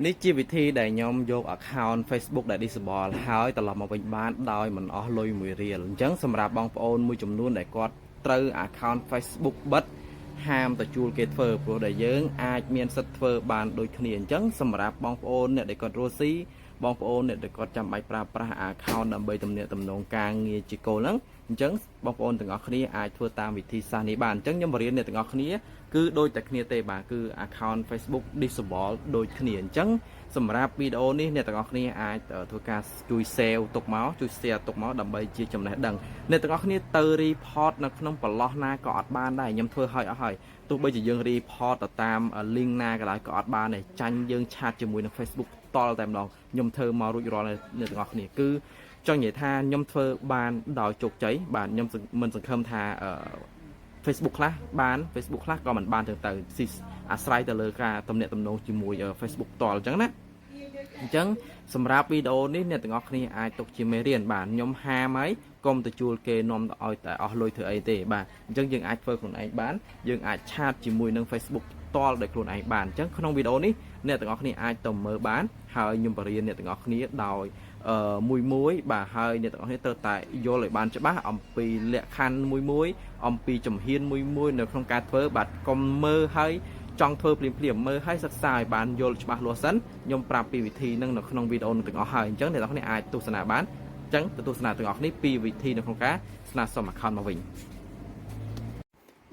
នេះជាវិធីដែលខ្ញុំយក account Facebook ដែល disable ហើយត្រឡប់មកវិញបានដោយមិនអស់លុយ1រៀលអញ្ចឹងសម្រាប់បងប្អូនមួយចំនួនដែលគាត់ត្រូវ account Facebook បិទហាមទៅជួលគេធ្វើព្រោះដែលយើងអាចមានសិទ្ធិធ្វើបានដូចគ្នាអញ្ចឹងសម្រាប់បងប្អូនអ្នកដែលគាត់រស់ស៊ីបងប្អូនអ្នកដែលគាត់ចាំបាច់ប្រើប្រាស់ account ដើម្បីទំនាក់ទំនងការងារជាគោលហ្នឹងអញ្ចឹងបងប្អូនទាំងអស់គ្នាអាចធ្វើតាមវិធីសាស្ត្រនេះបានអញ្ចឹងខ្ញុំបរៀនអ្នកទាំងអស់គ្នាគឺដូចតែគ្នាទេបាទគឺ account Facebook disable ដូចគ្នាអញ្ចឹងសម្រាប់វីដេអូនេះអ្នកទាំងអស់គ្នាអាចធ្វើការជួយ save ទុកមកជួយ share ទុកមកដើម្បីជាចំណេះដឹងអ្នកទាំងអស់គ្នាទៅ report នៅក្នុងប្រឡោះណាក៏អត់បានដែរខ្ញុំធ្វើឲ្យអស់ហើយទោះបីជាយើង report ទៅតាម link ណាក៏ដោយក៏អត់បានដែរចាញ់យើងឆាតជាមួយនឹង Facebook តល់តែម្ដងខ្ញុំធ្វើមករួចរាល់អ្នកទាំងអស់គ្នាគឺចង់និយាយថាខ្ញុំធ្វើបានដោយជោគជ័យបាទខ្ញុំមិនសង្ឃឹមថា Facebook ខ្លះបាន Facebook ខ្លះក៏មិនបានទៅអាស្រ័យទៅលើការទំនាក់ទំនងជាមួយ Facebook តលអញ្ចឹងណាអញ្ចឹងសម្រាប់វីដេអូនេះអ្នកទាំងអស់គ្នាអាចទុកជាមេរៀនបាទខ្ញុំហាមហើយកុំទៅជួលគេនាំទៅឲ្យតែអស់លុយធ្វើអីទេបាទអញ្ចឹងយើងអាចធ្វើខ្លួនឯងបានយើងអាចឆាតជាមួយនឹង Facebook តលដោយខ្លួនឯងបានអញ្ចឹងក្នុងវីដេអូនេះអ្នកទាំងអស់គ្នាអាចទៅមើលបានហើយខ្ញុំបរៀនអ្នកទាំងអស់គ្នាដោយមួយបាទហើយអ្នកទាំងអស់គ្នាត្រូវតែយល់ឲ្យបានច្បាស់អំពីលក្ខខណ្ឌមួយអំពីជំហានមួយនៅក្នុងការធ្វើបាទកុំមើលហើយចង់ធ្វើភ្លាមមើលឲ្យសិក្សាឲ្យបានយល់ច្បាស់លាស់សិនខ្ញុំប្រាប់ពីវិធីនឹងនៅក្នុងវីដេអូនឹងទាំងអស់ហើយអញ្ចឹងអ្នកទាំងអស់គ្នាអាចទស្សនាបានអញ្ចឹងទៅទស្សនាទាំងអស់គ្នាពីវិធីនៅក្នុងការស្នើសុំ account មកវិញ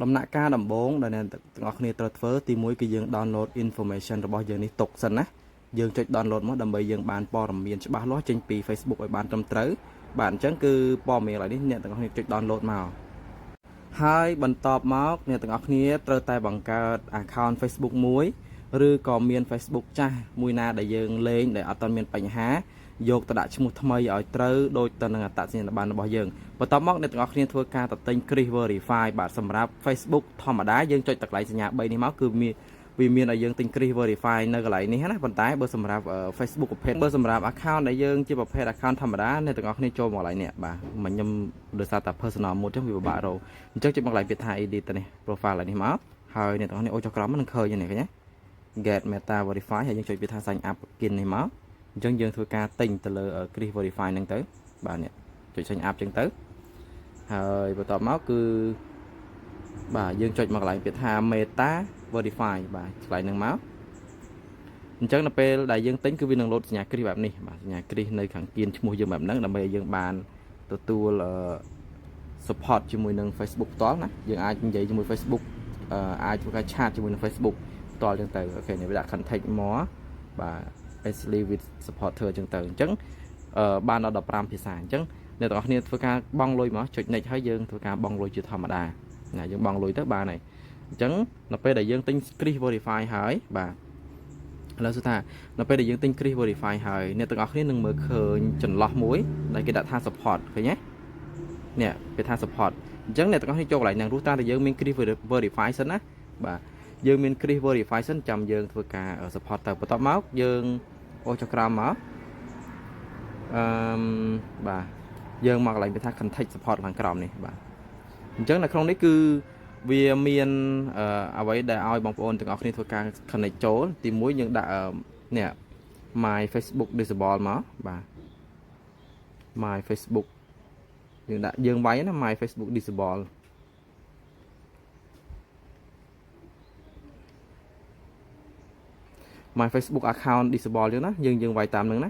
ដំណាក់កាលដំបូងដែលអ្នកទាំងអស់គ្នាត្រូវធ្វើទី1គឺយើង download information របស់យើងនេះទុកសិនណាយើងចុច download មកដើម្បីយើងបានព័ត៌មានច្បាស់លាស់ចេញពី Facebook ឲ្យបានត្រឹមត្រូវបាទអញ្ចឹងគឺព័ត៌មានឡើយនេះអ្នកទាំងអស់គ្នាចុច download មកហើយបន្ទាប់មកអ្នកទាំងអស់គ្នាត្រូវតែបង្កើត account Facebook មួយឬក៏មាន Facebook ចាស់មួយណាដែលយើងលេងដែលអត់ទាន់មានបញ្ហាយកទៅដាក់ឈ្មោះថ្មីឲ្យត្រូវដូចទៅនឹងអត្តសញ្ញាណប័ណ្ណរបស់យើងបន្ទាប់មកអ្នកទាំងអស់គ្នាធ្វើការតទិញ Chris Verify បាទសម្រាប់ Facebook ធម្មតាយើងចុចតកន្លែងសញ្ញា3នេះមកគឺវាមានឲ្យយើងទិញ Chris Verify នៅកន្លែងនេះណាប៉ុន្តែបើសម្រាប់ Facebook ប្រភេទបើសម្រាប់ account ដែលយើងជាប្រភេទ account ធម្មតាអ្នកទាំងអស់គ្នាចូលមកកន្លែងនេះបាទមិនខ្ញុំដោយសារតែ personal mode ចឹងវាពិបាករកអញ្ចឹងចុចមកកន្លែងពាក្យថា edit ទៅនេះ profile នេះមកហើយអ្នកទាំងអស់គ្នាអូចុះក្រោមនឹងឃើញនេះឃើញទេ get meta verify ហើយយើងចុចពាក្យថា sign up again នេះមកអញ្ចឹងយើងធ្វើការទិញទៅលើ Chris Verify ហ្នឹងទៅបាទនេះចុច sign up ចឹងទៅហើយបន្ទាប់មកគឺបាទយើងចុចមកកន្លែងពាក្យថា meta verify បាទកន្លែងហ្នឹងមកអញ្ចឹងនៅពេលដែលយើងទិញគឺវានឹងលោតសញ្ញាគ្រីសបែបនេះបាទសញ្ញាគ្រីសនៅខាងគៀនឈ្មោះយើងបែបហ្នឹងដើម្បីឲ្យយើងបានទទួល support ជាមួយនឹង Facebook ផ្ទាល់ណាយើងអាចនិយាយជាមួយ Facebook អាចធ្វើការឆាតជាមួយនឹង Facebook ផ្ទាល់អញ្ចឹងទៅអូខេនេះវាដាក់ contact more បាទ easily with supporter អញ្ចឹងទៅអញ្ចឹងបានដល់15ភាសាអញ្ចឹងអ្នកទាំងអស់គ្នាធ្វើការបង់លុយមកចុច next ហើយយើងធ្វើការបង់លុយជាធម្មតាណាយើងបង់លុយទៅបានហើយអញ្ចឹងនៅពេលដែលយើងទិញ Chris Verify ហើយបាទឥឡូវសួរថានៅពេលដែលយើងទិញ Chris Verify ហើយអ្នកទាំងអស់គ្នានឹងមើលឃើញចន្លោះមួយដែលគេដាក់ថា support ឃើញទេនេះគេថា support អញ្ចឹងអ្នកទាំងអស់គ្នាចូលកន្លែងហ្នឹងរស់តាមតែយើងមាន Chris Verify សិនណាបាទយើងមាន Chris Verify សិនចាំយើងធ្វើការ support ទៅបន្ទាប់មកយើងអូចុះក្រោមមកបាទយើងមកកន្លែងគេថា contact support ខាងក្រោមនេះបាទអញ្ចឹងនៅក្នុងនេះគឺវាមានអ្វីដែលឲ្យបងប្អូនទាំងអស់គ្នាធ្វើការ connect ចូលទី1យើងដាក់នេះ my Facebook disable មកបាទ my Facebook យើងវាយណា my Facebook disable my Facebook account disable ចឹងណាយើងវាយតាមនឹងណា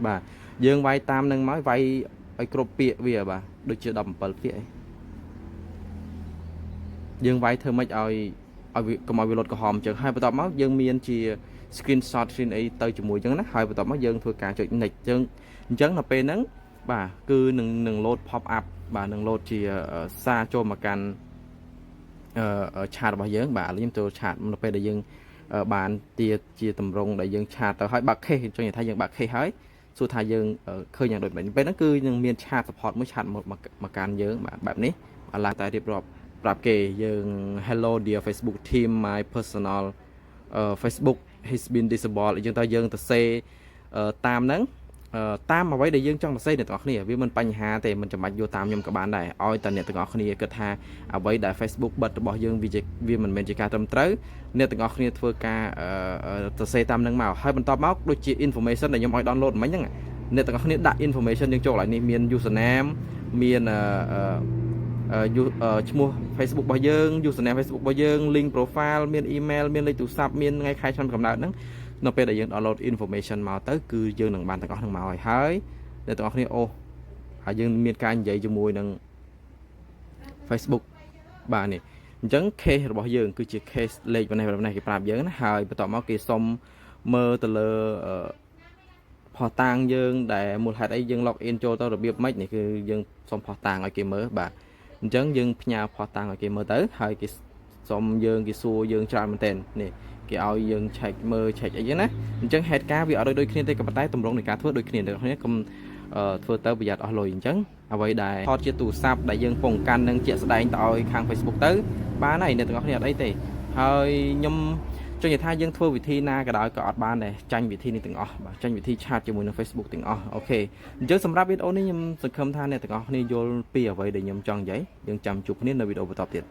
បាទយើងវាយតាមនឹងមកវាយឲ្យគ្រប់ពាក្យវាបាទដូចជា17ពាក្យអីយើងវាយធ្វើម៉េចឲ្យកុំឲ្យវាលុតក្រហមអញ្ចឹងហើយបន្ទាប់មកយើងមានជា screenshot screen អីទៅជាមួយអញ្ចឹងណាហើយបន្ទាប់មកយើងធ្វើការចុច next អញ្ចឹងនៅពេលហ្នឹងបាទគឺនឹង load pop up បាទនឹង load ជាសារចូលមកកាន់ឆាតរបស់យើងបាទឥឡូវខ្ញុំចូលឆាតនៅពេលដែលយើងបានជាតម្រងដែលយើងឆាតទៅហើយបាក់ case ចង់និយាយថាយើងបាក់ case ហើយសួរថាយើងឃើញយ៉ាងដូចនេះពេលហ្នឹងគឺនឹងមានឆាត support មួយឆាតមកកាន់យើងបាទបែបនេះឥឡូវតែរៀបរាប់ប្រាប់គេយើង hello dear Facebook team my personal Facebook has been disabled អញ្ចឹងតើយើងទៅសេតាមហ្នឹង តាមអ្វីដែលយើងចង់សរសេរអ្នកទាំងអស់គ្នាវាមិនបញ្ហាទេមិនចាំបាច់យកតាមខ្ញុំក៏បានដែរឲ្យតែអ្នកទាំងអស់គ្នាគិតថាអ្វីដែល Facebook បិទរបស់យើងវាមិនមែនជាការត្រឹមត្រូវអ្នកទាំងអស់គ្នាធ្វើការសរសេរតាមនឹងមកហើយបន្តមកដូចជា information ដែលខ្ញុំឲ្យ download មិញហ្នឹងអ្នកទាំងអស់គ្នាដាក់ information យើងចូលឲ្យនេះមាន username មានឈ្មោះ Facebook របស់យើង username Facebook របស់យើង link profile មាន email មានលេខទូរស័ព្ទមានថ្ងៃខែឆ្នាំកំណើតហ្នឹងនៅពេលដែលយើង download information មកទៅគឺយើងនឹងបានទាំងអស់ហ្នឹងមកហើយអ្នកទាំងអស់គ្នាអូហើយយើងមានការនិយាយជាមួយនឹង Facebook បាទនេះអញ្ចឹង case របស់យើងគឺជា case លេខប៉ុណ្ណេះគេប្រាប់យើងណាហើយបន្ទាប់មកគេសុំមើលទៅលើផុសតាងយើងដែលមូលហេតុអីយើង log in ចូលទៅរបៀបម៉េចនេះគឺយើងសុំផុសតាងឲ្យគេមើលបាទអញ្ចឹងយើងផ្ញើផុសតាងឲ្យគេមើលទៅហើយគេសុំយើងគេសួរយើងច្រើនមែនទែននេះគេឲ្យយើង check មើល check អីចឹងណាអញ្ចឹងហេតុការវាអត់ដូចគ្នាទេក៏ប៉ុន្តែតម្រងនៃការធ្វើដូចគ្នាទាំងគ្នាកុំធ្វើទៅប្រយ័ត្នអស់លុយអញ្ចឹងអ្វីដែលថតជាទូរស័ព្ទដែលយើងពងកាន់នឹងជាក់ស្ដែងទៅឲ្យខាង Facebook ទៅបានហើយអ្នកទាំងអស់គ្នាអត់អីទេហើយខ្ញុំចង់និយាយថាយើងធ្វើវិធីណាក៏ដោយក៏អត់បានដែរចាញ់វិធីនេះទាំងអស់បាទចាញ់វិធីឆាតជាមួយនឹង Facebook ទាំងអស់អូខេអញ្ចឹងសម្រាប់វីដេអូនេះខ្ញុំសង្ឃឹមថាអ្នកទាំងអស់គ្នាយល់ពីអ្វីដែលខ្ញុំចង់និយាយយើងចាំជួបគ្នានៅវីដេអូបន្តទៀត